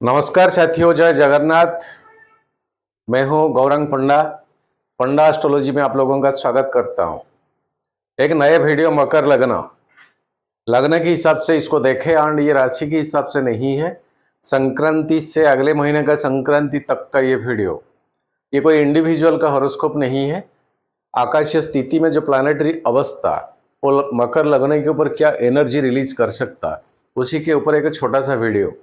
नमस्कार साथियों, जय जगन्नाथ। मैं हूं गौरंग पंडा। पंडा एस्ट्रोलॉजी में आप लोगों का स्वागत करता हूं। एक नए वीडियो मकर लग्न लग्न के हिसाब से इसको देखें और ये राशि के हिसाब से नहीं है। संक्रांति से अगले महीने का संक्रांति तक का ये वीडियो, ये कोई इंडिविजुअल का हॉरोस्कोप नहीं है। आकाशीय स्थिति में जो प्लानेटरी अवस्था वो मकर लग्न के ऊपर क्या एनर्जी रिलीज कर सकता है, उसी के ऊपर एक छोटा सा वीडियो।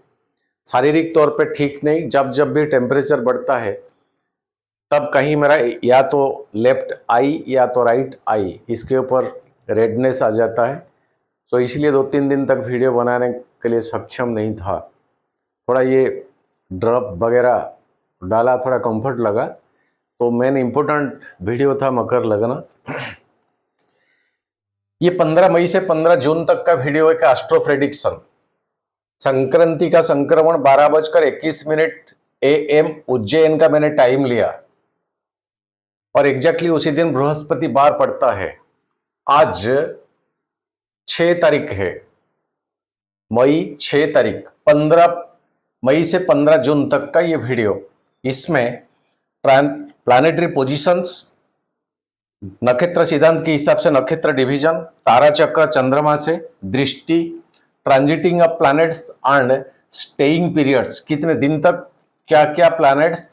शारीरिक तौर पे ठीक नहीं, जब जब भी टेम्परेचर बढ़ता है तब कहीं मेरा या तो लेफ्ट आई या तो राइट आई इसके ऊपर रेडनेस आ जाता है। तो इसलिए 2-3 दिन तक वीडियो बनाने के लिए सक्षम नहीं था। थोड़ा ये ड्रॉप वगैरह डाला, थोड़ा कंफर्ट लगा, तो मेन इम्पोर्टेंट वीडियो था मकर लग्न। ये 15 मई से 15 जून तक का वीडियो है का एस्ट्रो प्रेडिक्शन। संक्रांति का संक्रमण 12:21 AM उज्जैन का मैंने टाइम लिया और एग्जैक्टली उसी दिन बृहस्पति बार पड़ता है। आज 6 तारीख है, मई 6 तारीख, 15 मई से 15 जून तक का ये वीडियो। इसमें प्लानेटरी पोजीशंस, नक्षत्र सिद्धांत के हिसाब से नक्षत्र डिवीजन, तारा चक्र, चंद्रमा से दृष्टि, transiting of planets and staying periods, कितने दिन तक क्या क्या प्लैनेट्स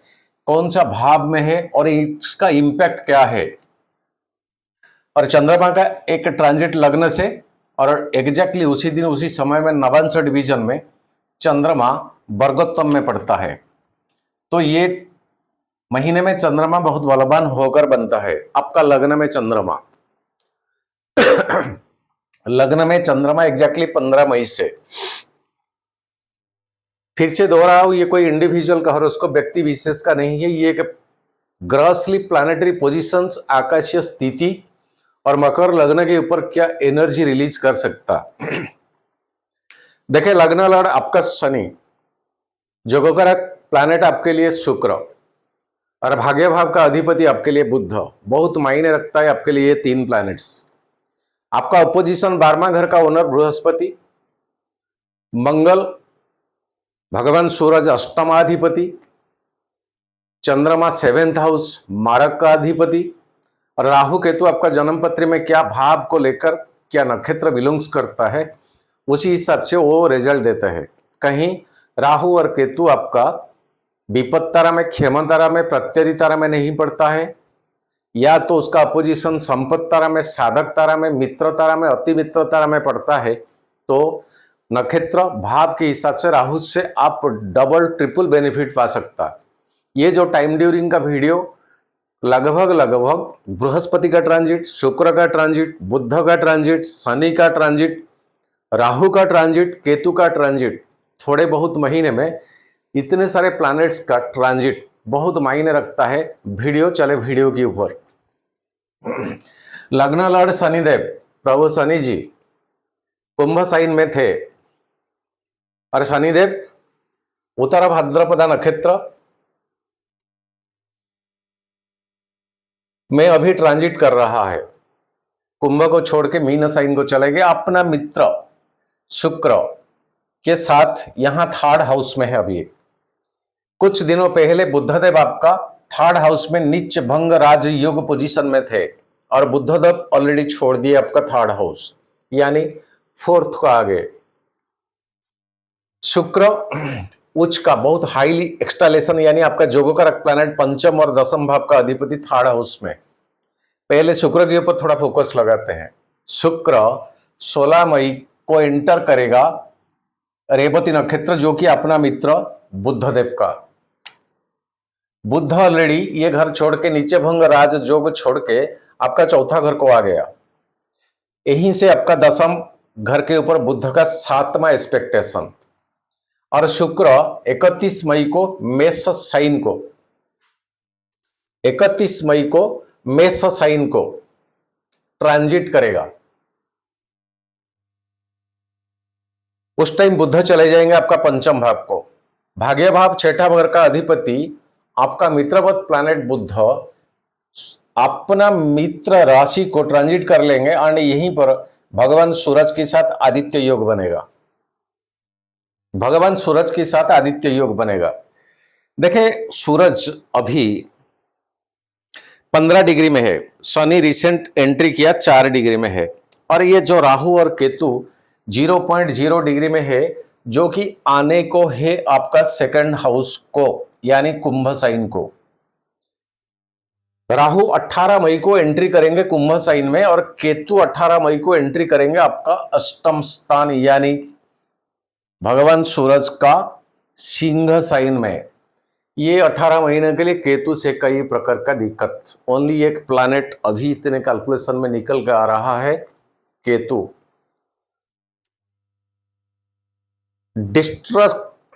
कौन सा भाव में है और इसका इंपैक्ट क्या है। और चंद्रमा का एक ट्रांजिट लग्न से और एग्जैक्टली उसी दिन उसी समय में नवांश डिवीजन में चंद्रमा वर्गोत्तम में पड़ता है। तो ये महीने में चंद्रमा बहुत बलवान होकर बनता है। आपका लग्न में चंद्रमा लग्न में चंद्रमा एग्जैक्टली 15 मई से। फिर से दोहराऊं, ये कोई इंडिविजुअल का हॉरोस्कोप व्यक्ति विशेष का नहीं है। ये एक ग्रॉसली प्लैनेटरी पोजीशंस, आकाशीय स्थिति और मकर लग्न के ऊपर क्या एनर्जी रिलीज कर सकता। देखिए, लग्न लड़ आपका शनि, जोगकारक प्लैनेट आपके लिए शुक्र और भाग्य भाव का अधिपति आपके लिए बुध बहुत मायने रखता है आपके लिए। ये 3 प्लैनेट्स। आपका अपोजिशन 12वां घर का ओनर बृहस्पति, मंगल, भगवान सूरज अष्टमाधिपति, चंद्रमा 7th हाउस मारक का अधिपति और राहु केतु आपका जन्म पत्र में क्या भाव को लेकर क्या नक्षत्र बिलोंग्स करता है, उसी हिसाब से वो रिजल्ट देता है। कहीं राहु और केतु आपका विपद तारा में, क्षेम तारा में, प्रत्यधि तारा में नहीं पड़ता है, या तो उसका अपोजिशन संपत्त तारा में, साधक तारा में, मित्र तारा में, अति मित्र तारा में पड़ता है, तो नक्षत्र भाव के हिसाब से राहु से आप डबल ट्रिपल बेनिफिट पा सकता है। ये जो टाइम ड्यूरिंग का वीडियो लगभग बृहस्पति का ट्रांजिट, शुक्र का ट्रांजिट, बुध का ट्रांजिट, शनि का ट्रांजिट, राहु का ट्रांजिट, केतु का ट्रांजिट, थोड़े बहुत महीने में इतने सारे प्लैनेट्स का ट्रांजिट बहुत मायने रखता है। वीडियो चले वीडियो के ऊपर। लग्न लड़ शनिदेव, प्रभु शनि जी कुंभ साइन में थे और शनिदेव उत्तर भाद्रपदा नक्षत्र में अभी ट्रांजिट कर रहा है। कुंभ को छोड़ के मीन साइन को चले गए। अपना मित्र शुक्र के साथ यहां 3rd हाउस में है। अभी कुछ दिनों पहले बुद्धदेव आपका 3rd हाउस में नीच भंग राज योग पोजीशन में थे और बुद्धदेव ऑलरेडी छोड़ दिए आपका 3rd हाउस, यानी 4th को आगे। शुक्र उच्च का बहुत हाईली एक्सटालेशन, यानी आपका जोगकारक प्लैनेट पंचम और दसम भाव का अधिपति 3rd हाउस में। पहले शुक्र के ऊपर थोड़ा फोकस लगाते हैं। शुक्र 16 मई को एंटर करेगा रेवती नक्षत्र, जो कि अपना मित्र बुद्धदेव का। बुध ऑलरेडी ये घर छोड़ के नीचे भंग राज जोग छोड़ के आपका 4था घर को आ गया। यहीं से आपका 10th घर के ऊपर बुध का 7वां एक्सपेक्टेशन। और शुक्र 31 मई को मेष साइन को 31 मई को मेष साइन को ट्रांजिट करेगा। उस टाइम बुध चले जाएंगे आपका पंचम भाव को। भाग्य भाव 6ठा घर का अधिपति आपका मित्रवत प्लैनेट बुध अपना मित्र राशि को ट्रांजिट कर लेंगे और यहीं पर भगवान सूरज के साथ आदित्य योग बनेगा। भगवान सूरज के साथ आदित्य योग बनेगा। देखिए सूरज अभी 15 डिग्री में है, शनि रिसेंट एंट्री किया 4 डिग्री में है, और ये जो राहु और केतु 0.0 डिग्री में है, जो कि आने को है आपका सेकंड हाउस को, यानी कुंभ साइन को। राहु 18 मई को एंट्री करेंगे कुंभ साइन में, और केतु 18 मई को एंट्री करेंगे आपका अष्टम स्थान यानी भगवान सूरज का सिंह साइन में। ये 18 महीने के लिए केतु से कई प्रकार का दिक्कत। ओनली एक प्लैनेट अभी इतने कैलकुलेशन में निकल के आ रहा है, केतु।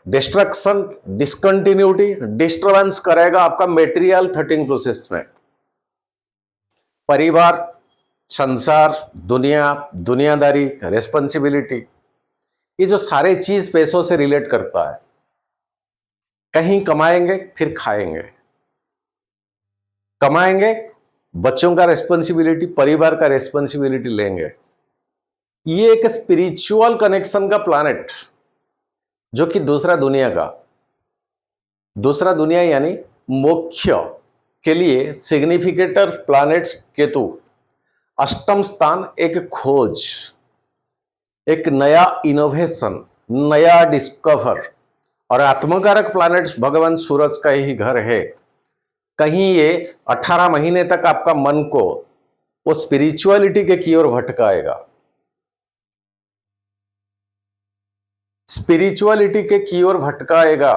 डिस्ट्रक्शन, डिसकंटिन्यूटी, डिस्टर्बेंस करेगा आपका मेटेरियल थर्टिंग प्रोसेस में। परिवार, संसार, दुनिया, दुनियादारी, रेस्पॉन्सिबिलिटी, ये जो सारे चीज पैसों से रिलेट करता है। कहीं कमाएंगे फिर खाएंगे, कमाएंगे, बच्चों का रेस्पॉन्सिबिलिटी, परिवार का रेस्पॉन्सिबिलिटी लेंगे। ये एक स्पिरिचुअल कनेक्शन का प्लैनेट, जो कि दूसरा दुनिया यानी मोक्ष के लिए सिग्निफिकेटर प्लैनेट केतु। अष्टम स्थान एक खोज, एक नया इनोवेशन, नया डिस्कवर, और आत्मकारक प्लैनेट्स भगवान सूरज का ही घर है। कहीं ये 18 महीने तक आपका मन को वो स्पिरिचुअलिटी के की ओर भटकाएगा, स्पिरिचुअलिटी के की ओर भटकाएगा।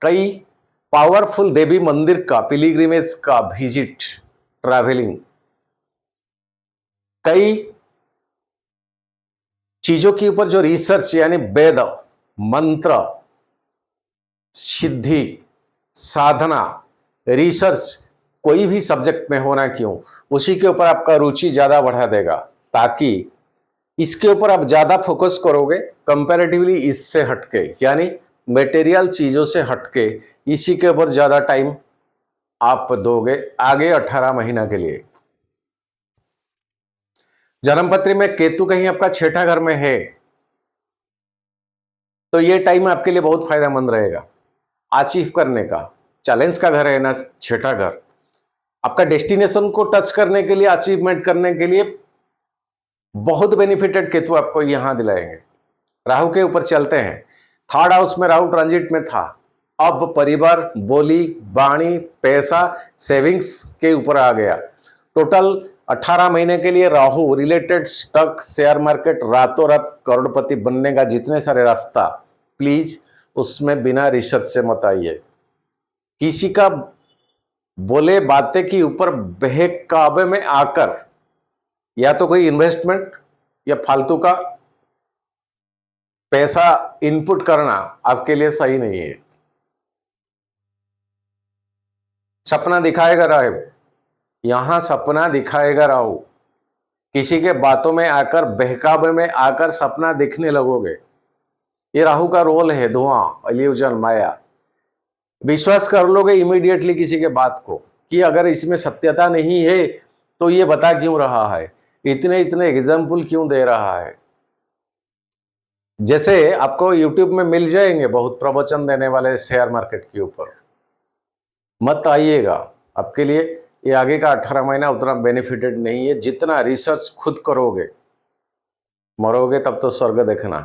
कई पावरफुल देवी मंदिर का, पिलिग्रिमेज का विजिट, ट्रैवलिंग, कई चीजों के ऊपर जो रिसर्च यानी वेद, मंत्र, सिद्धि, साधना, रिसर्च, कोई भी सब्जेक्ट में होना क्यों, उसी के ऊपर आपका रुचि ज्यादा बढ़ा देगा, ताकि इसके ऊपर आप ज्यादा फोकस करोगे कंपैरेटिवली इससे हटके, यानी मटेरियल चीजों से हटके इसी के ऊपर ज्यादा टाइम आप दोगे आगे 18 महीना के लिए। जन्मपत्री में केतु कहीं आपका छठा घर में है, तो ये टाइम आपके लिए बहुत फायदेमंद रहेगा अचीव करने का। चैलेंज का घर है ना छठा घर, आपका डेस्टिनेशन को टच करने के लिए, अचीवमेंट करने के लिए बहुत बेनिफिटेड केतु आपको यहां दिलाएंगे। राहु के ऊपर चलते हैं, थर्ड हाउस में राहु ट्रांजिट में था, अब परिवार, बोली, वाणी, पैसा, सेविंग्स के ऊपर आ गया। टोटल 18 महीने के लिए Rahu related stock, share market, रातों रात करोड़पति बनने का जितने सारे रास्ता, प्लीज उसमें बिना रिसर्च से मत आइए। किसी का बोले बातें के ऊपर बहकावे में आकर या तो कोई इन्वेस्टमेंट या फालतू का पैसा इनपुट करना आपके लिए सही नहीं है। सपना दिखाएगा राहु, यहां सपना दिखाएगा राहु, किसी के बातों में आकर, बहकावे में आकर सपना दिखने लगोगे। ये राहु का रोल है, धुआं, इल्यूजन, माया। विश्वास कर लोगे इमीडिएटली किसी के बात को कि अगर इसमें सत्यता नहीं है तो ये बता क्यों रहा है, इतने इतने एग्जाम्पल क्यों दे रहा है। जैसे आपको यूट्यूब में मिल जाएंगे बहुत प्रवचन देने वाले शेयर मार्केट के ऊपर, मत आइएगा। आपके लिए ये आगे का 18 महीना उतना बेनिफिटेड नहीं है। जितना रिसर्च खुद करोगे, मरोगे तब तो स्वर्ग देखना।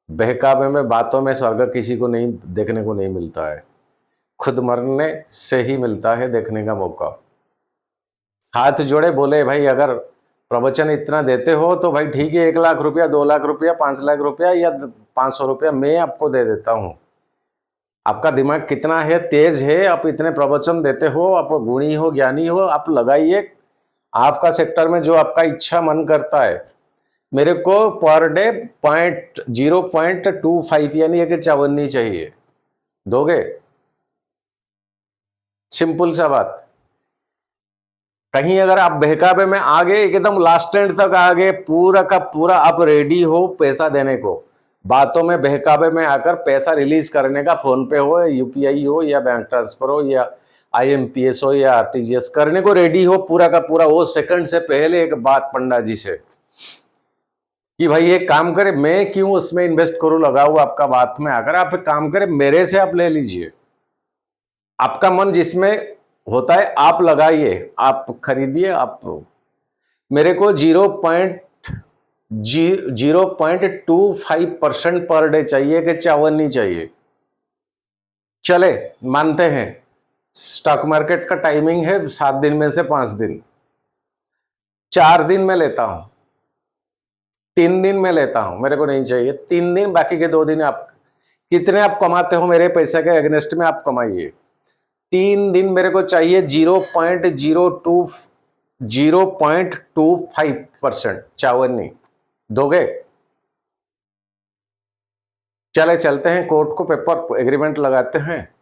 बहकावे में, बातों में स्वर्ग किसी को नहीं देखने को नहीं मिलता है, खुद मरने से ही मिलता है देखने का मौका। हाथ जोड़े बोले भाई अगर प्रवचन इतना देते हो तो भाई ठीक है, 1 लाख रुपया, 2 लाख रुपया, 5 लाख रुपया या 500 रुपया मैं आपको दे देता हूं। आपका दिमाग कितना है, तेज है, आप इतने प्रवचन देते हो, आप गुणी हो, ज्ञानी हो, आप लगाइए आपका सेक्टर में जो आपका इच्छा मन करता है। मेरे को पर डे 0.25 यानी एक 54 चाहिए, दोगे? सिंपल सा बात। कहीं अगर आप बहकावे में आगे एकदम लास्ट एंड तक आगे, पूरा का पूरा आप रेडी हो पैसा देने को, बातों में बहकावे में आकर पैसा रिलीज करने का, फोन पे हो, यूपीआई हो या बैंक ट्रांसफर हो या आईएमपीएस हो या आरटीजीएस करने को रेडी हो पूरा का पूरा, वो सेकंड से पहले एक बात पंडा जी से कि भाई ये काम करे, मैं क्यों उसमें इन्वेस्ट करूं, लगाऊं आपका बात में आकर। आप एक काम करें, मेरे से आप ले लीजिए, आपका मन जिसमें होता है आप लगाइए, आप खरीदिए। आप मेरे को 0.25% पर डे चाहिए कि 54 नहीं चाहिए। चले मानते हैं स्टॉक मार्केट का टाइमिंग है 7 दिन में से 5 दिन, 4 दिन में लेता हूं, 3 दिन में लेता हूं, मेरे को नहीं चाहिए 3 दिन, बाकी के 2 दिन आप कितने आप कमाते हो मेरे पैसे के अगेंस्ट में आप कमाइए। 3 दिन मेरे को चाहिए 0.25%, 54 नहीं दोगे। चले चलते हैं कोर्ट को, पेपर एग्रीमेंट लगाते हैं।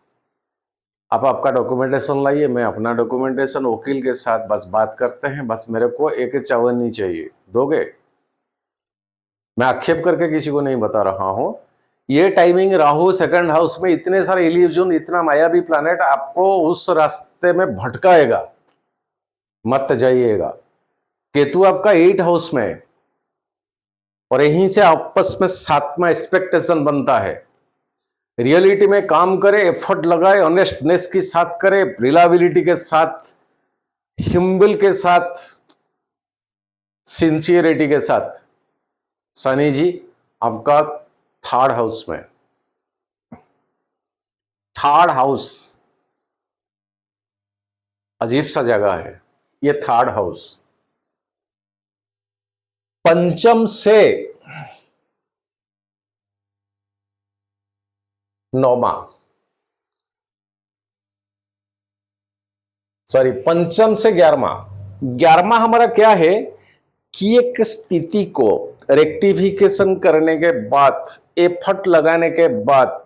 आप आपका डॉक्यूमेंटेशन लाइए, मैं अपना डॉक्यूमेंटेशन, वकील के साथ बस बात करते हैं। बस मेरे को 1.54 नहीं चाहिए, दोगे। मैं आक्षेप करके किसी को नहीं बता रहा हूं। ये टाइमिंग राहु सेकंड हाउस में, इतने सारे इल्यूजन, इतना मायावी प्लैनेट आपको उस रास्ते में भटकाएगा, मत जाइएगा। केतु आपका 8 हाउस में है और यहीं से आपस में 7वां एक्सपेक्टेशन बनता है। रियलिटी में काम करे, एफर्ट लगाए, ऑनेस्टनेस के साथ करे, रिलायबिलिटी के साथ, हिम्बल के साथ, सिंसियरिटी के साथ। शनि जी आपका 3rd हाउस में, 3rd हाउस अजीब सा जगह है ये 3rd हाउस। पंचम से 9वां, सॉरी पंचम से 11वां हमारा क्या है कि एक स्थिति को रेक्टिफिकेशन करने के बाद, एफर्ट लगाने के बाद,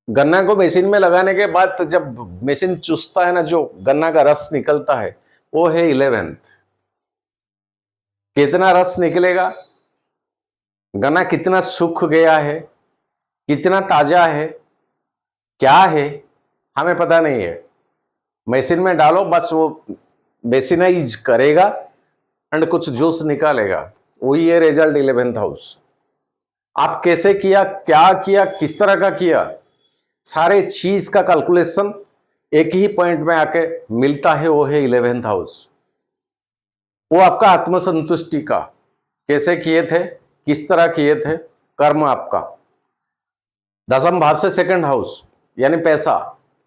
गन्ना को मशीन में लगाने के बाद जब मशीन चूसता है ना, जो गन्ना का रस निकलता है वो है 11th। कितना रस निकलेगा, गन्ना कितना सूख गया है, कितना ताजा है, क्या है, हमें पता नहीं है। मशीन में डालो, बस वो बेसिनाइज करेगा एंड कुछ जूस निकालेगा, वही है रिजल्ट 11th हाउस। आप कैसे किया, क्या किया, किस तरह का किया, सारे चीज का कैलकुलेशन एक ही पॉइंट में आके मिलता है, वो है 11th हाउस। वो आपका आत्मसंतुष्टि का, कैसे किए थे, किस तरह किए थे, कर्म आपका। 10वें भाव से 2nd हाउस यानी पैसा,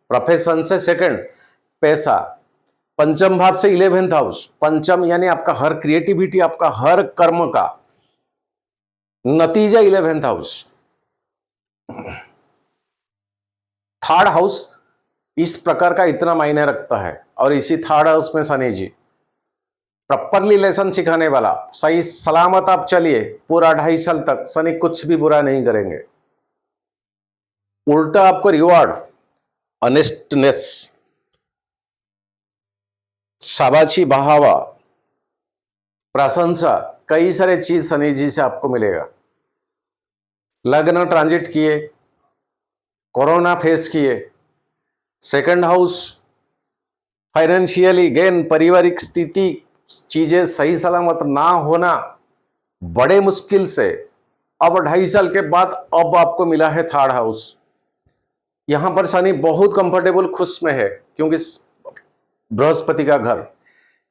प्रोफेशन से 2nd पैसा। 5वें भाव से 11th हाउस, पंचम यानी आपका हर क्रिएटिविटी, आपका हर कर्म का नतीजा 11th हाउस। 3rd हाउस इस प्रकार का इतना मायने रखता है, और इसी 3rd हाउस में शनि जी प्रॉपरली लेसन सिखाने वाला, सही सलामत आप चलिए पूरा 2.5 साल तक, शनि कुछ भी बुरा नहीं करेंगे, उल्टा आपको रिवॉर्ड, ऑनेस्टनेस, शाबाशी, बहावा, प्रशंसा, कई सारे चीज शनि जी से आपको मिलेगा। लग्न ट्रांजिट किए, कोरोना फेस किए, 2nd हाउस फाइनेंशियली गेन, पारिवारिक स्थिति, चीजें सही सलामत ना होना, बड़े मुश्किल से, अब 2.5 साल के बाद अब आपको मिला है 3rd हाउस। यहां पर शनि बहुत कंफर्टेबल खुश में है क्योंकि बृहस्पति का घर,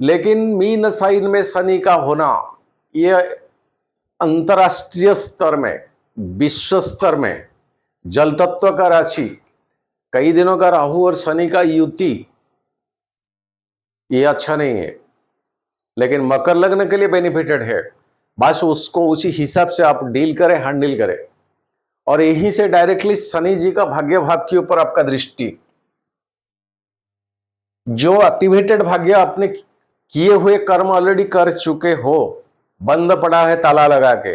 लेकिन मीन साइन में शनि का होना, यह अंतरराष्ट्रीय स्तर में, विश्व स्तर में, जल तत्व का राशि, कई दिनों का राहु और शनि का युति, ये अच्छा नहीं है, लेकिन मकर लग्न के लिए बेनिफिटेड है। बस उसको उसी हिसाब से आप डील करें, हैंडल करें, और यहीं से डायरेक्टली शनि जी का भाग्य भाव के ऊपर आपका दृष्टि, जो एक्टिवेटेड भाग्य आपने किए हुए कर्म ऑलरेडी कर चुके हो, बंद पड़ा है ताला लगा के,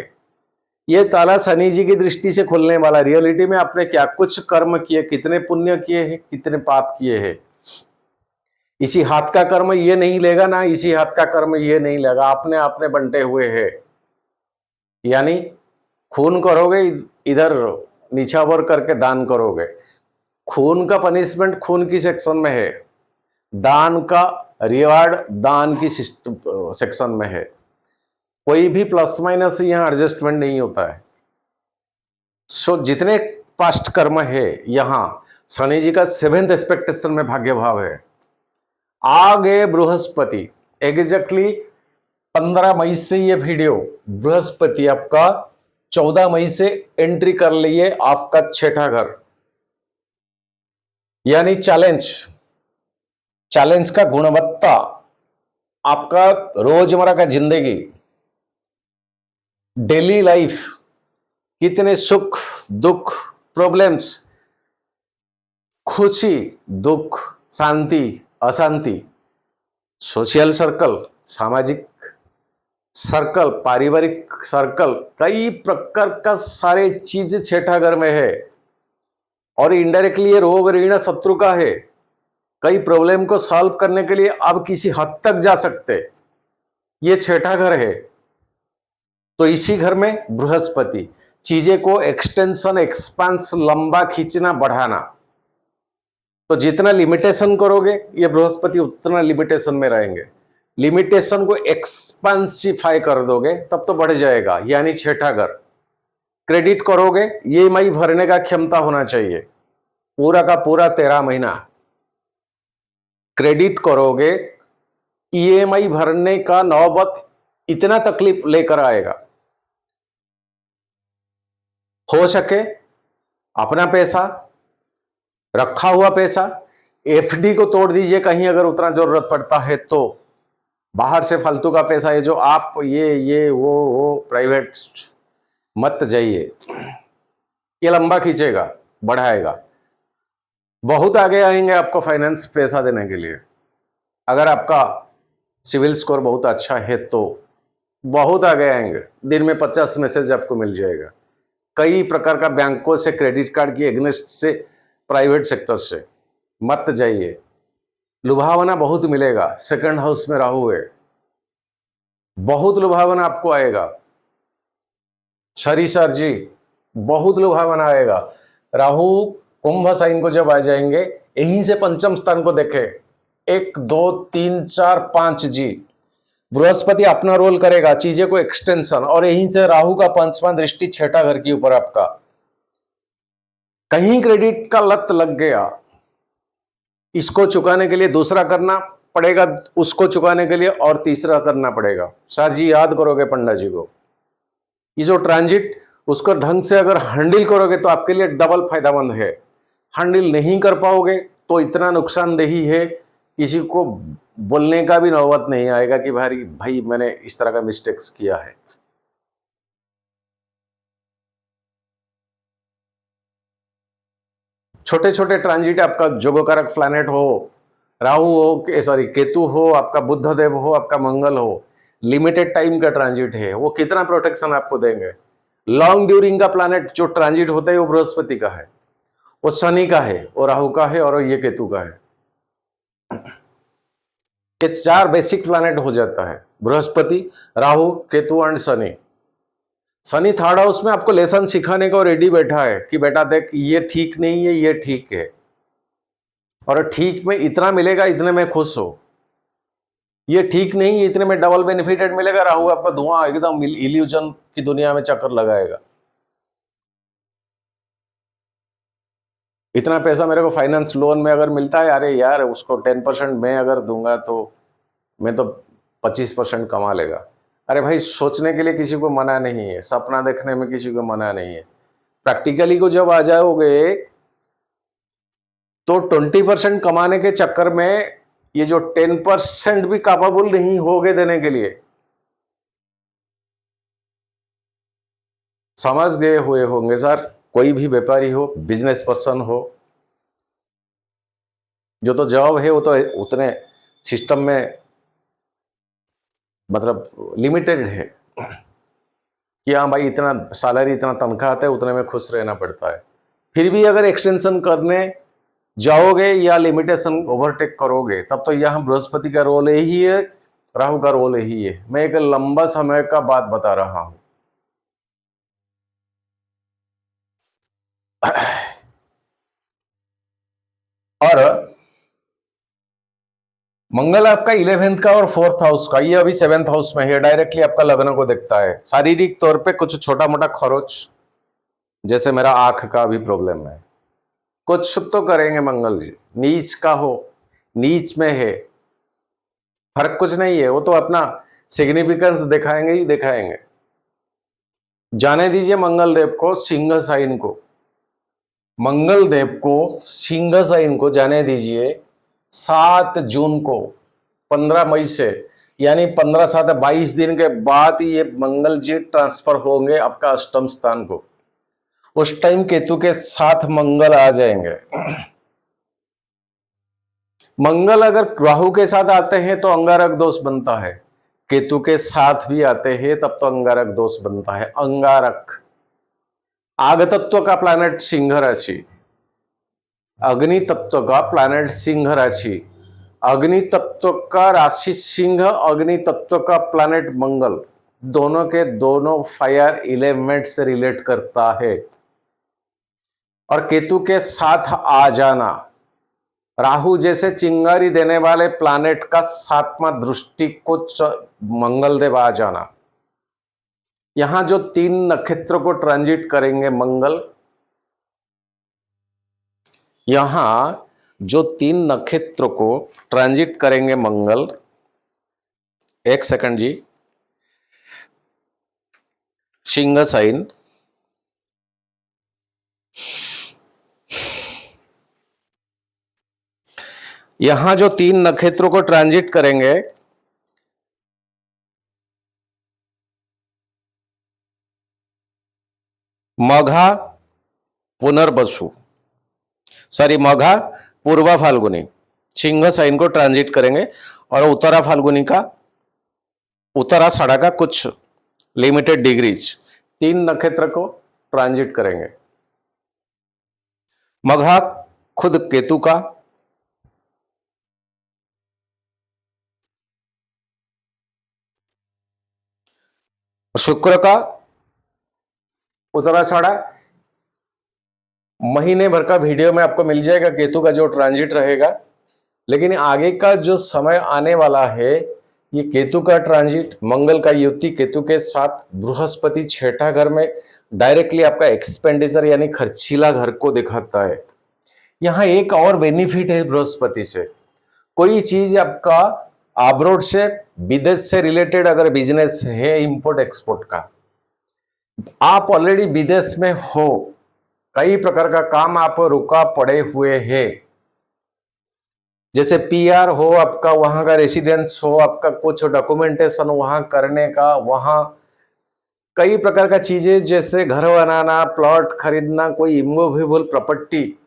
ये ताला शनि जी की दृष्टि से खुलने वाला। रियलिटी में आपने क्या कुछ कर्म किए, कितने पुण्य किए हैं, कितने पाप किए हैं, इसी हाथ का कर्म ये नहीं लेगा ना, इसी हाथ का कर्म ये नहीं लेगा, आपने आपने बंटे हुए हैं। यानी खून करोगे, इधर निछावर करके दान करोगे। खून का पनिशमेंट खून की सेक्शन में है, दान का रिवार्ड दान की सेक्शन में है। कोई भी प्लस माइनस यहां एडजस्टमेंट नहीं होता है। सो जितने पास्ट कर्म है यहां शनि जी का 7th एक्सपेक्टेशन में भाग्य भाव है। आगे बृहस्पति एग्जैक्टली 15 मई से ये वीडियो, बृहस्पति आपका 14 मई से एंट्री कर लिए आपका 6ठा घर, यानी चैलेंज का गुणवत्ता, आपका रोजमर्रा का जिंदगी, डेली लाइफ, कितने सुख दुख, प्रॉब्लम्स, खुशी दुख, शांति अशांति, सोशल सर्कल, सामाजिक सर्कल, पारिवारिक सर्कल, कई प्रकार का सारे चीज 6ठा घर में है। और इनडायरेक्टली ये रोग ऋण शत्रु का है। कई प्रॉब्लम को सॉल्व करने के लिए आप किसी हद तक जा सकते, ये 6ठा घर है। तो इसी घर में बृहस्पति चीजें को एक्सटेंशन, एक्सपांस, लंबा खींचना, बढ़ाना। तो जितना लिमिटेशन करोगे ये बृहस्पति उतना लिमिटेशन में रहेंगे। लिमिटेशन को एक्सपांसिफाई कर दोगे तब तो बढ़ जाएगा, यानी 6ठा घर। क्रेडिट करोगे, ईएमआई भरने का क्षमता होना चाहिए, पूरा का पूरा 13 महीना क्रेडिट करोगे, ईएमआई भरने का नौबत इतना तकलीफ लेकर आएगा। हो सके अपना पैसा, रखा हुआ पैसा, एफडी को तोड़ दीजिए कहीं अगर उतना जरूरत पड़ता है तो। बाहर से फालतू का पैसा है जो आप ये वो प्राइवेट मत जाइए, ये लंबा खींचेगा, बढ़ाएगा। बहुत आगे आएंगे आपको फाइनेंस पैसा देने के लिए। अगर आपका सिविल स्कोर बहुत अच्छा है तो बहुत आगे आएंगे। दिन में 50 मैसेज आपको मिल जाएगा कई प्रकार का, बैंकों से, क्रेडिट कार्ड की एग्नेस्ट से, प्राइवेट सेक्टर से। मत जाइए, लुभावना बहुत मिलेगा। सेकंड हाउस में राहु है, बहुत लुभावना आपको आएगा। सर जी बहुत लुभावना आएगा। राहु कुंभ साइन को जब आ जाएंगे, यहीं से पंचम स्थान को देखे, 1 2 3 4 5 जी, बृहस्पति अपना रोल करेगा, चीजें को एक्सटेंशन, और यहीं से राहु का 5वां दृष्टि 6ठा घर के ऊपर आपका। कहीं क्रेडिट का लत लग गया, इसको चुकाने के लिए दूसरा करना पड़ेगा, उसको चुकाने के लिए और तीसरा करना पड़ेगा। सर जी याद करोगे पंडा जी को, ये जो ट्रांजिट उसको ढंग से अगर हैंडल करोगे तो आपके लिए डबल फायदामंद है। हैंडल नहीं कर पाओगे तो इतना नुकसानदेही है, किसी को बोलने का भी नौबत नहीं आएगा कि भाई मैंने इस तरह का मिस्टेक्स किया है। छोटे छोटे ट्रांजिट, आपका जोगकारक प्लैनेट हो, राहु हो, सॉरी केतु हो, आपका बुध देव हो, आपका मंगल हो, लिमिटेड टाइम का ट्रांजिट है, वो कितना प्रोटेक्शन आपको देंगे। लॉन्ग ड्यूरिंग का प्लैनेट जो ट्रांजिट होता है वो बृहस्पति का है, वो शनि का है, वो राहु का है, और ये केतु का है। ये 4 बेसिक प्लैनेट हो जाता है, Brihaspati, Rahu, Ketu and Shani. Shani third house में आपको लेसन सिखाने को रेडी बैठा है कि बेटा देख ये ठीक नहीं है, ये ठीक है, और ठीक में इतना मिलेगा, इतने में खुश हो। ये ठीक नहीं है, इतने में डबल बेनिफिटेड मिलेगा। राहु आपका धुआं एकदम इल्यूजन की दुनिया में चक्कर लगाएगा। इतना पैसा मेरे को फाइनेंस लोन में अगर मिलता है, अरे यार उसको 10% मैं अगर दूंगा तो मैं तो 25% कमा लेगा। अरे भाई सोचने के लिए किसी को मना नहीं है, सपना देखने में किसी को मना नहीं है। प्रैक्टिकली को जब आ जाओगे तो 20% कमाने के चक्कर में ये जो 10% भी कापेबल नहीं होगे देने के लिए, समझ गए हुए होंगे सर। कोई भी व्यापारी हो, बिजनेस पर्सन हो, जो तो जॉब है वो तो उतने सिस्टम में मतलब लिमिटेड है कि हाँ भाई इतना सैलरी, इतना तनख्वाह आता है, उतने में खुश रहना पड़ता है। फिर भी अगर एक्सटेंशन करने जाओगे या लिमिटेशन ओवरटेक करोगे तब तो यहाँ बृहस्पति का रोल यही है, राहु का रोल यही है। मैं एक लंबा समय का बात बता रहा हूं। और मंगल आपका 11th का और 4th हाउस का, ये अभी 7th हाउस में है, डायरेक्टली आपका लग्न को देखता है। शारीरिक तौर पे कुछ छोटा मोटा खरोच, जैसे मेरा आंख का भी प्रॉब्लम है, कुछ तो करेंगे मंगल जी। नीच का हो, नीच में है, फर्क कुछ नहीं है, वो तो अपना सिग्निफिकेंस दिखाएंगे ही दिखाएंगे। जाने दीजिए मंगल देव को सिंह साइन को, मंगल देव को सिंह साइन को जाने दीजिए 7 जून को, 15 मई से, यानी 15 7 22 दिन के बाद ये मंगल जी ट्रांसफर होंगे आपका अष्टम स्थान को। उस टाइम केतु के साथ मंगल आ जाएंगे। मंगल अगर राहु के साथ आते हैं तो अंगारक दोष बनता है, केतु के साथ भी आते हैं तब तो अंगारक दोष बनता है। अंगारक आग तत्व का प्लैनेट सिंह राशि, अग्नि तत्व का प्लैनेट सिंह राशि, अग्नि तत्व का राशि सिंह, अग्नि तत्व का प्लैनेट मंगल, दोनों के दोनों फायर एलिमेंट से रिलेट करता है। और केतु के साथ आ जाना, राहु जैसे चिंगारी देने वाले प्लैनेट का 7वां दृष्टि को मंगल देव आ जाना। यहां जो 3 नक्षत्र को ट्रांजिट करेंगे मंगल, यहां जो 3 नक्षत्र को ट्रांजिट करेंगे मंगल, एक सेकंड जी, सिंह साइन, यहां जो 3 नक्षत्रों को ट्रांजिट करेंगे, मघा पुनर्वसु, सॉरी मघा पूर्वा फाल्गुनी, सिंह साइन को ट्रांजिट करेंगे और उत्तरा फाल्गुनी का, उत्तराषाढ़ा का कुछ लिमिटेड डिग्रीज 3 नक्षत्र को ट्रांजिट करेंगे। मघा खुद केतु का, शुक्र का, उत्तराषाढ़ा महीने भर का वीडियो में आपको मिल जाएगा केतु का जो ट्रांजिट रहेगा। लेकिन आगे का जो समय आने वाला है, ये केतु का ट्रांजिट, मंगल का युति केतु के साथ, बृहस्पति 6ठा घर में डायरेक्टली आपका एक्सपेंडिचर यानी खर्चीला घर को दिखाता है। यहां एक और बेनिफिट है बृहस्पति से, कोई चीज आपका अब्रॉड से, विदेश से रिलेटेड अगर बिजनेस है इंपोर्ट एक्सपोर्ट का, आप ऑलरेडी विदेश में हो, कई प्रकार का काम आप रुका पड़े हुए हैं, जैसे पीआर हो आपका, वहां का रेसिडेंस हो आपका, कुछ डॉक्यूमेंटेशन वहां करने का, वहां कई प्रकार का चीजें जैसे घर बनाना, प्लॉट खरीदना, कोई इमूवेबल प्रॉपर्टी,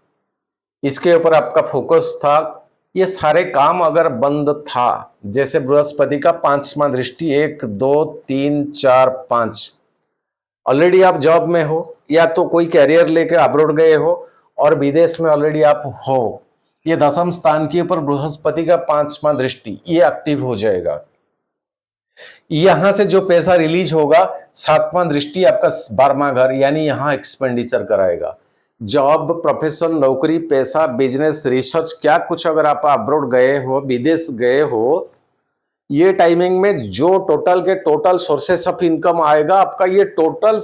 इसके ऊपर आपका फोकस था। ये सारे काम अगर बंद था, जैसे बृहस्पति का 5वां दृष्टि, 1 2 3 4 5, ऑलरेडी आप जॉब में हो या तो कोई कैरियर लेके अब्रॉड गए हो और विदेश में ऑलरेडी आप हो, ये 10वें स्थान के ऊपर बृहस्पति का 5वां दृष्टि ये एक्टिव हो जाएगा। यहां से जो पैसा रिलीज होगा, 7वां दृष्टि आपका 12वां घर यानी यहां एक्सपेंडिचर कराएगा। जॉब, प्रोफेशन, नौकरी, पैसा, बिजनेस, रिसर्च, क्या कुछ अगर आप अब्रॉड गए हो, विदेश गए हो, ये टाइमिंग में जो टोटल के टोटल सोर्सेस ऑफ इनकम आएगा आपका, ये टोटल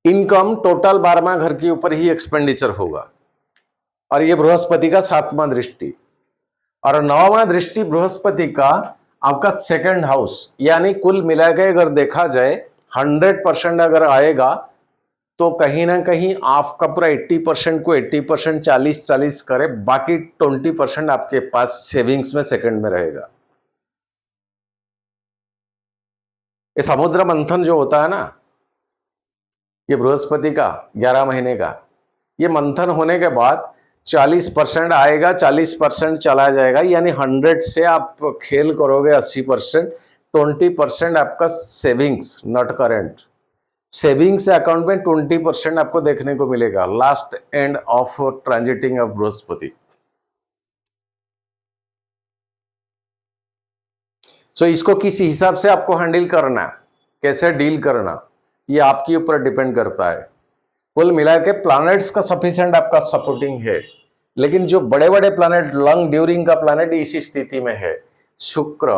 इनकम टोटल 12वां घर के ऊपर ही एक्सपेंडिचर होगा। और ये बृहस्पति का 7वां दृष्टि, और 9वां दृष्टि बृहस्पति का आपका 2nd हाउस, यानी कुल मिला के अगर देखा जाए 100% अगर आएगा तो कहीं ना कहीं आपका पूरा 80% को 80% 40-40 करे, बाकी 20% आपके पास सेविंग्स में सेकंड में रहेगा। ये समुद्र मंथन जो होता है ना, ये बृहस्पति का 11 महीने का, ये मंथन होने के बाद 40% आएगा, 40% चला जाएगा, यानी 100 से आप खेल करोगे 80%, 20% आपका savings not current, savings account में 20% आपको देखने को मिलेगा last end of transiting of Brihaspati. So इसको किस हिसाब से आपको हैंडल करना, कैसे डील करना, ये आपके ऊपर डिपेंड करता है। कुल मिला के प्लैनेट्स का सफिशिएंट आपका सपोर्टिंग है, लेकिन जो बड़े बड़े प्लैनेट लॉन्ग ड्यूरिंग का प्लैनेट इसी स्थिति में है। शुक्र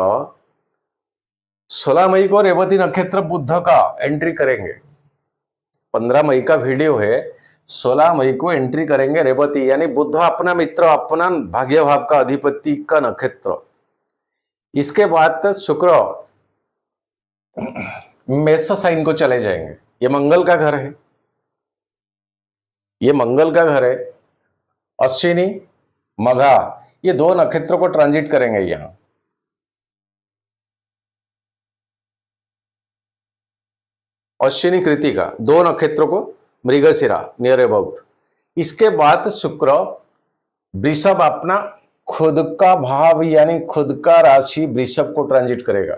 16 मई को रेवती नक्षत्र बुध का एंट्री करेंगे। 15 मई का वीडियो है, 16 मई को एंट्री करेंगे रेवती, यानी बुध अपना मित्र, अपना भाग्य भाव का अधिपति का नक्षत्र। इसके बाद शुक्र मेष साइन को चले जाएंगे। ये मंगल का घर है, ये मंगल का घर है। अश्विनी मघा ये दो नक्षत्र को ट्रांजिट करेंगे। यहां अश्विनी कृतिका दो नक्षत्रों को मृगशिरा नियर अबाउट। इसके बाद शुक्र वृषभ अपना खुद का भाव यानी खुद का राशि वृषभ को ट्रांजिट करेगा।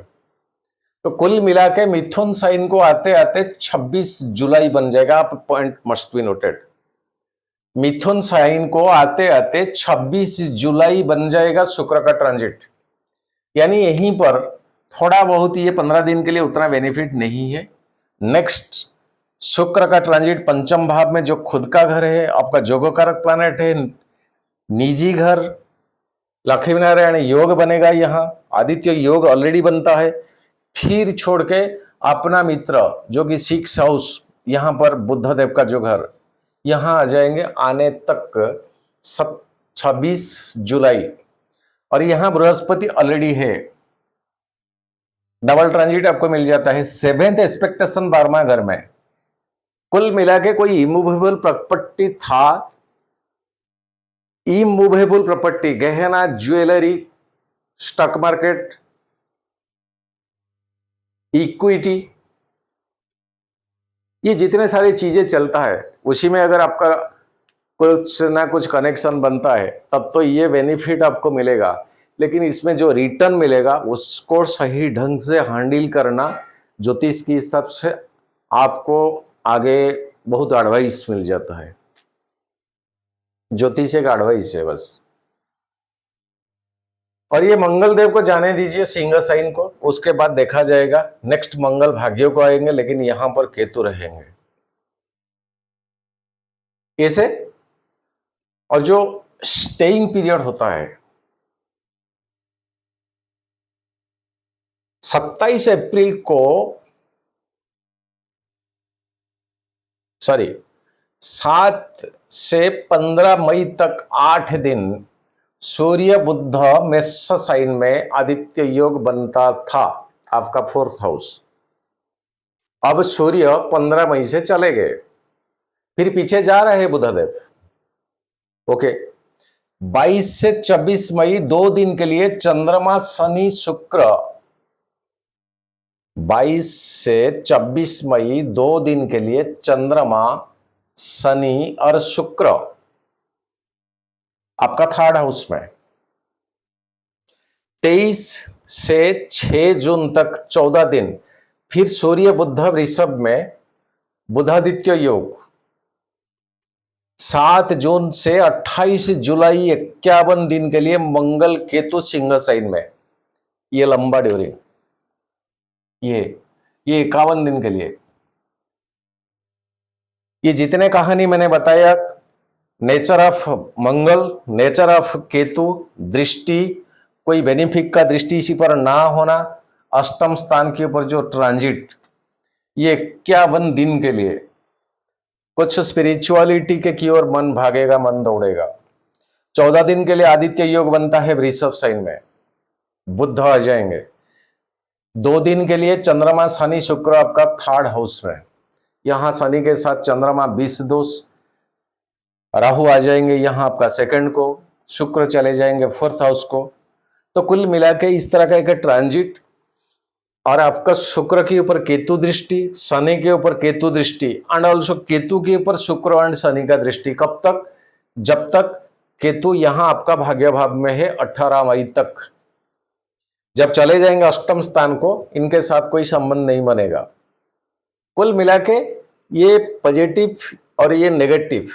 तो कुल मिला के मिथुन साइन को आते आते 26 जुलाई बन जाएगा। आप point must be noted, Mithun sign को आते आते 26 जुलाई बन जाएगा शुक्र का ट्रांजिट। यानी यहीं पर थोड़ा बहुत ये 15 दिन के लिए उतना बेनिफिट नहीं है। नेक्स्ट शुक्र का ट्रांजिट पंचम भाव में, जो खुद का घर है, आपका जोगकारक प्लैनेट है, निजी घर, लक्ष्मी नारायण योग बनेगा। यहाँ आदित्य योग ऑलरेडी बनता है। फिर छोड़ के अपना मित्र जो कि 6 हाउस, यहाँ पर बुद्धदेव का जो घर, यहाँ आ जाएंगे आने तक 26 जुलाई। और यहाँ बृहस्पति ऑलरेडी है, डबल ट्रांजिट आपको मिल जाता है। 7th एक्सपेक्टेशन 12वां घर में। कुल मिला के कोई इमूवेबल प्रॉपर्टी था, इमूवेबल प्रॉपर्टी, गहना, ज्वेलरी, स्टॉक मार्केट, इक्विटी, ये जितने सारी चीजें चलता है उसी में अगर आपका कुछ ना कुछ कनेक्शन बनता है तब तो ये बेनिफिट आपको मिलेगा। लेकिन इसमें जो रिटर्न मिलेगा उसको सही ढंग से हैंडल करना ज्योतिष के हिसाब से आपको आगे बहुत एडवाइस मिल जाता है। ज्योतिष एक एडवाइस है बस। और ये मंगल देव को जाने दीजिए सिंह साइन को, उसके बाद देखा जाएगा। नेक्स्ट मंगल भाग्यों को आएंगे, लेकिन यहां पर केतु रहेंगे कैसे। और जो स्टेइंग पीरियड होता है 27 अप्रैल को, सॉरी 7 से 15 मई तक 8 दिन सूर्य बुध मेष साइन में आदित्य योग बनता था, आपका 4th हाउस। अब सूर्य 15 मई से चले गए, फिर पीछे जा रहे हैं बुधदेव। ओके, 22 से 26 मई 2 दिन के लिए चंद्रमा शनि शुक्र, 22 से 26 मई 2 दिन के लिए चंद्रमा शनि और शुक्र आपका 3rd हाउस में। 23 से 6 जून तक 14 दिन फिर सूर्य बुध वृषभ में बुधादित्य योग। 7 जून से 28 जुलाई 51 दिन के लिए मंगल केतु सिंह साइन में। ये लंबा ड्यूरिंग, ये 51 दिन के लिए। ये जितने कहानी मैंने बताया, nature of Mangal, nature of Ketu, दृष्टि, कोई बेनिफिक का दृष्टि इसी पर ना होना, अष्टम स्थान के ऊपर जो ट्रांजिट, ये 51 दिन के लिए कुछ स्पिरिचुअलिटी के की ओर मन भागेगा, मन दौड़ेगा। 14 दिन के लिए आदित्य योग बनता है वृषभ साइन में, बुध आ जाएंगे। 2 दिन के लिए चंद्रमा शनि शुक्र आपका 3rd हाउस में, यहां शनि के साथ चंद्रमा 20 दोष, राहु आ जाएंगे यहां आपका 2nd को, शुक्र चले जाएंगे 4th हाउस को। तो कुल मिला के इस तरह का एक ट्रांजिट, और आपका शुक्र के ऊपर केतु दृष्टि, शनि के ऊपर केतु दृष्टि, एंड ऑल्सो केतु के ऊपर शुक्र एंड शनि का दृष्टि। कब तक? जब तक केतु यहां आपका भाग्य भाव में है 18 मई तक। जब चले जाएंगे अष्टम स्थान को, इनके साथ कोई संबंध नहीं बनेगा। कुल मिला के ये पॉजिटिव और ये नेगेटिव,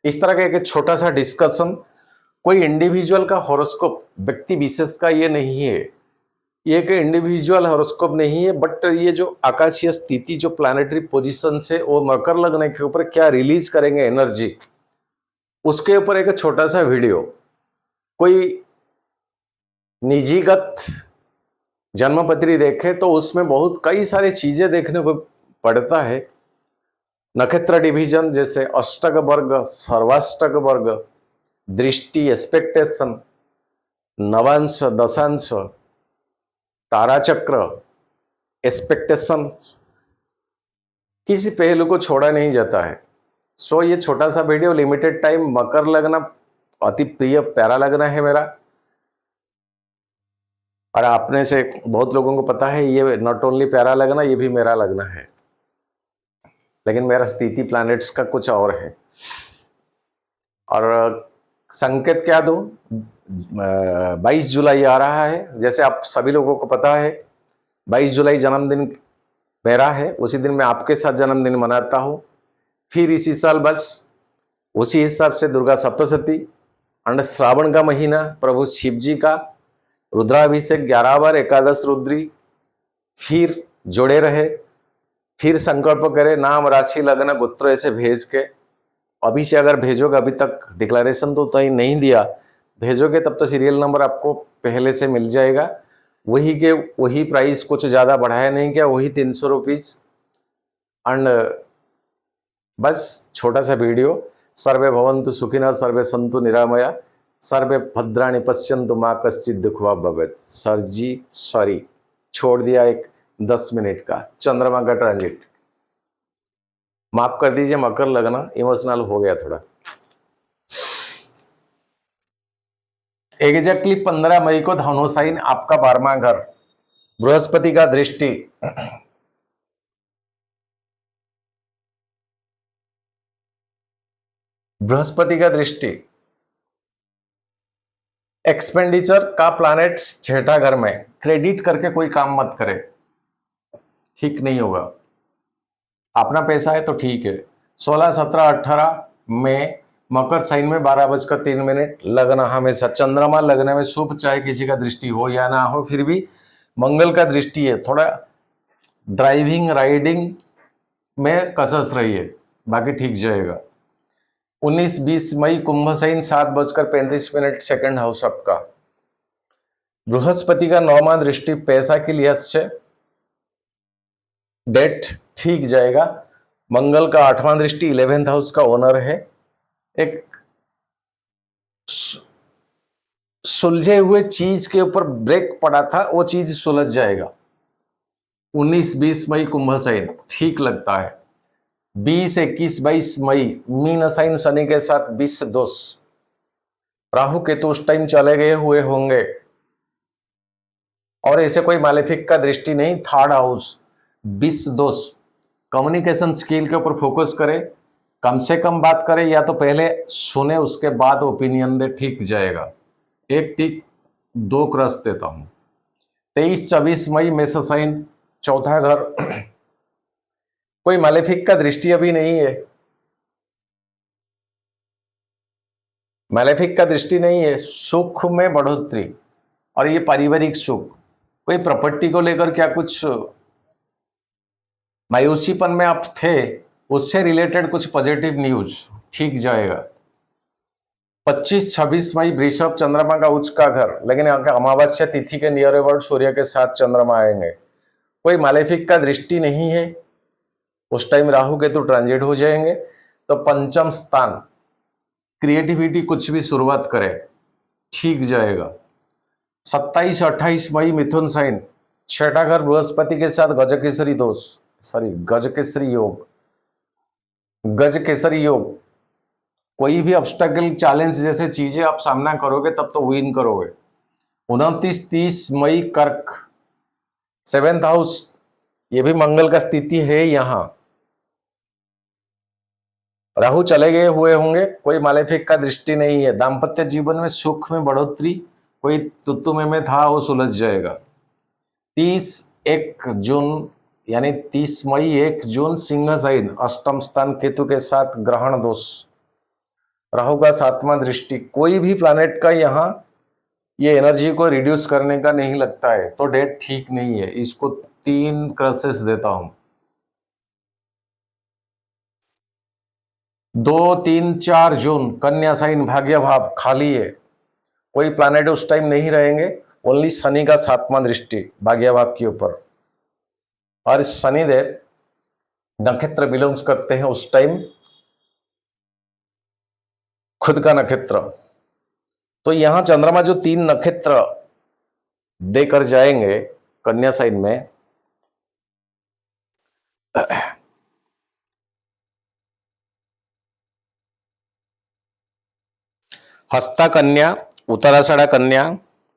इस तरह का एक छोटा सा डिस्कशन, कोई इंडिविजुअल का हॉरोस्कोप, व्यक्ति विशेष का ये नहीं है, ये एक इंडिविजुअल हॉरोस्कोप नहीं है। बट ये जो आकाशीय स्थिति, जो प्लैनेटरी पोजीशन से वो मकर लगने के ऊपर क्या रिलीज करेंगे एनर्जी, उसके ऊपर एक छोटा सा वीडियो, कोई निजीगत जन्मपत्री देखे तो उसमें बहुत कई सारी चीजें देखने को पड़ता है। नक्षत्र डिवीजन जैसे अष्टक वर्ग, सर्वाष्टक वर्ग, दृष्टि, एक्सपेक्टेशन, नवांश, दशांश, ताराचक्र, एक्सपेक्टेशन, किसी पहलू को छोड़ा नहीं जाता है। सो ये छोटा सा वीडियो लिमिटेड टाइम, मकर लगना अति प्रिय प्यारा लगना है मेरा, और आपने से बहुत लोगों को पता है ये नॉट ओनली प्यारा लगना, ये भी मेरा लगना है, लेकिन मेरा स्थिति प्लैनेट्स का कुछ और है। और संकेत क्या दूं, 22 जुलाई आ रहा है, जैसे आप सभी लोगों को पता है 22 जुलाई जन्मदिन मेरा है, उसी दिन मैं आपके साथ जन्मदिन मनाता हूं। फिर इसी साल बस उसी हिसाब से दुर्गा सप्तशती, और श्रावण का महीना प्रभु शिव जी का रुद्राभिषेक 11 बार, एकादश रुद्री, फिर जुड़े रहे, फिर संकल्प करे, नाम, राशि, लग्न, गोत्र ऐसे भेज के, अभी से अगर भेजोगे, अभी तक डिक्लेरेशन तो तय नहीं दिया, भेजोगे तब तो सीरियल नंबर आपको पहले से मिल जाएगा। वही के वही प्राइस, कुछ ज़्यादा बढ़ाया नहीं क्या, वही 300 रुपीज़। एंड बस छोटा सा वीडियो, सर्वे भवन्तु सुखिनः, सर्वे सन्तु निरामया, सर्वे भद्राणि पश्यन्तु मा कश्चित् दुःख वा भवेत्। सर जी सॉरी, छोड़ दिया एक 10 मिनट का चंद्रमा का ट्रांजिट, माफ कर दीजिए, मकर लगना इमोशनल हो गया थोड़ा। एग्जैक्टली 15 मई को धनु साइन, आपका 12वां घर, बृहस्पति का दृष्टि, बृहस्पति का दृष्टि एक्सपेंडिचर का प्लैनेट छठा घर में, क्रेडिट करके कोई काम मत करे, ठीक नहीं होगा। अपना पैसा है तो ठीक है। 16, 17, 18 में मकर साइन में 12:03 लगना, हमेशा चंद्रमा लगने में शुभ, चाहे किसी का दृष्टि हो या ना हो, फिर भी मंगल का दृष्टि है, थोड़ा ड्राइविंग राइडिंग में कसस रही है, बाकी ठीक जाएगा। 19-20 मई कुंभ साइन 7:35 सेकंड हाउस आपका, बृहस्पति का 9वां दृष्टि, पैसा की लिहाज से डेट ठीक जाएगा। मंगल का 8वां दृष्टि 11th हाउस का ओनर है, एक सुलझे हुए चीज के ऊपर ब्रेक पड़ा था, वो चीज सुलझ जाएगा। 19-20 मई कुंभ साइन ठीक लगता है। 20, 21, 22 मई मीन साइन शनि के साथ 20 दोष, राहु केतु उस टाइम चले गए हुए होंगे, और ऐसे कोई मालेफिक का दृष्टि नहीं, थर्ड हाउस 20 दोष। कम्युनिकेशन स्किल के ऊपर फोकस करें, कम से कम बात करें, या तो पहले सुने उसके बाद ओपिनियन दे, ठीक जाएगा। 1 टिक 2 क्रॉस देता हूं। 23-24 मई मेष साइन, चौथा घर, कोई मालेफिक का दृष्टि अभी नहीं है, मालेफिक का दृष्टि नहीं है, सुख में बढ़ोतरी, और ये पारिवारिक सुख, कोई प्रॉपर्टी को लेकर क्या कुछ मायूसीपन में आप थे, उससे रिलेटेड कुछ पॉजिटिव न्यूज, ठीक जाएगा। 25-26 मई वृषभ, चंद्रमा का उच्च का घर, लेकिन अमावस्या तिथि के नियर अबाउट सूर्य के साथ चंद्रमा आएंगे, कोई मालेफिक का दृष्टि नहीं है, उस टाइम राहु केतु ट्रांजिट हो जाएंगे। तो पंचम स्थान, क्रिएटिविटी, कुछ भी शुरुआत करे, ठीक जाएगा। 27-28 मई मिथुन साइन, छठा घर बृहस्पति के साथ गजकेसरी दोष, गजकेसरी योग, गजकेसरी योग, कोई भी ऑब्स्टेकल, चैलेंज जैसे चीजें आप सामना करोगे तब तो विन करोगे। 29-30 मई कर्क, 7th हाउस, ये भी मंगल का स्थिति है, यहां राहु चले गए हुए होंगे, कोई मालेफिक का दृष्टि नहीं है। दाम्पत्य जीवन में सुख में बढ़ोतरी, कोई तुत्तु में था वो सुलझ जाएगा। 31 जून यानी 30 मई 1 जून सिंह साइन, अष्टम स्थान केतु के साथ ग्रहण दोष, राहु का 7वां दृष्टि, कोई भी प्लैनेट का यहाँ ये एनर्जी को रिड्यूस करने का नहीं लगता है, तो डेट ठीक नहीं है, इसको 3 क्रसेस देता हूं। 2, 3, 4 जून कन्या साइन भाग्य भाव खाली है, कोई प्लैनेट उस टाइम नहीं रहेंगे, ओनली शनि का 7वां दृष्टि भाग्य भाव के ऊपर। और शनिदेव नक्षत्र बिलोंग्स करते हैं उस टाइम खुद का नक्षत्र। तो यहां चंद्रमा जो 3 नक्षत्र देकर जाएंगे कन्या साइन में, हस्ता कन्या, उत्तराषाढ़ा कन्या,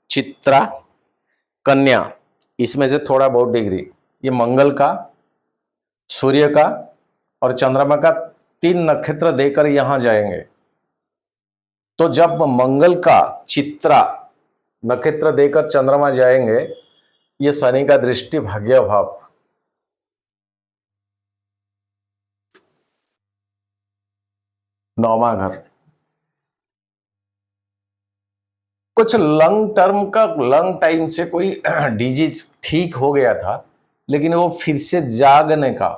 चित्रा कन्या, इसमें से थोड़ा बहुत डिग्री ये मंगल का, सूर्य का और चंद्रमा का 3 नक्षत्र देकर यहां जाएंगे। तो जब मंगल का चित्रा नक्षत्र देकर चंद्रमा जाएंगे, ये शनि का दृष्टि भाग्य भाव, नौवां घर। कुछ लॉन्ग टर्म का, लॉन्ग टाइम से कोई डिजीज ठीक हो गया था, लेकिन वो फिर से जागने का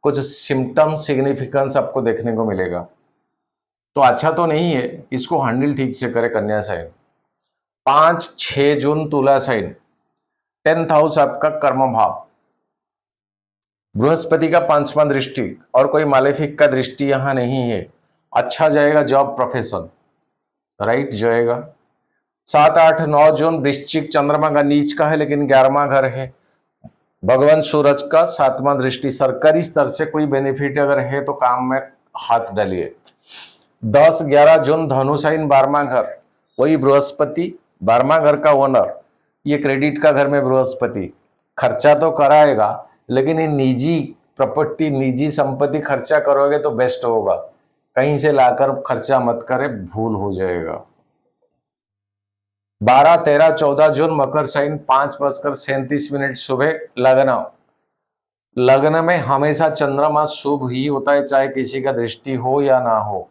कुछ सिम्टम सिग्निफिकेंस आपको देखने को मिलेगा। तो अच्छा तो नहीं है, इसको हैंडल ठीक से करे कन्या साइन। 5-6 जून तुला साइन, 10th हाउस आपका कर्म भाव, बृहस्पति का 5वां दृष्टि और कोई मालेफिक का दृष्टि यहां नहीं है। अच्छा जाएगा जॉब प्रोफेशन, राइट जाएगा। 7-8-9 जून वृश्चिक चंद्रमा का नीच का है, लेकिन 11वां घर है, भगवान सूरज का 7वां दृष्टि, सरकारी स्तर से कोई बेनिफिट अगर है तो काम में हाथ डालिए। 10-11 जून धनु साइन 12वां घर, वही बृहस्पति 12वां घर का ओनर, ये क्रेडिट का घर में बृहस्पति खर्चा तो कराएगा, लेकिन ये निजी प्रॉपर्टी, निजी संपत्ति खर्चा करोगे तो बेस्ट होगा, कहीं से लाकर खर्चा मत करे, भूल हो जाएगा। 12-13-14 जून मकर साइन 5:37 सुबह लग्न, लग्न में हमेशा चंद्रमा शुभ ही होता है, चाहे किसी का दृष्टि हो या ना हो।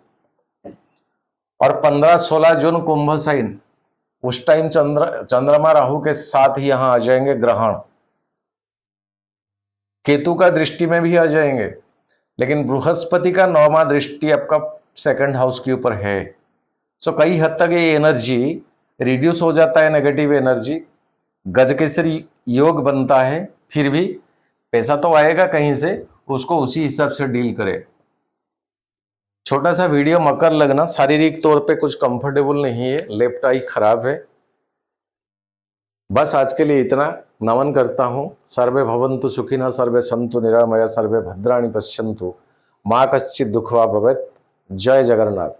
और 15-16 जून कुंभ साइन, उस टाइम चंद्रमा राहु के साथ ही यहां आ जाएंगे, ग्रहण केतु का दृष्टि में भी आ जाएंगे, लेकिन बृहस्पति का 9वां दृष्टि आपका 2nd हाउस के ऊपर है। सो कई हद तक ये एनर्जी रिड्यूस हो जाता है, नेगेटिव एनर्जी, गजकेसरी योग बनता है, फिर भी पैसा तो आएगा कहीं से, उसको उसी हिसाब से डील करे। छोटा सा वीडियो, मकर लगना शारीरिक तौर पे कुछ कंफर्टेबल नहीं है, लेफ्ट आई खराब है। बस आज के लिए इतना, नमन करता हूं। सर्वे भवन्तु सुखिनः, सर्वे सन्तु निरामया, सर्वे भद्राणि पश्यन्तु, मा कश्चित् दुःख वा भवेत्। जय जगन्नाथ।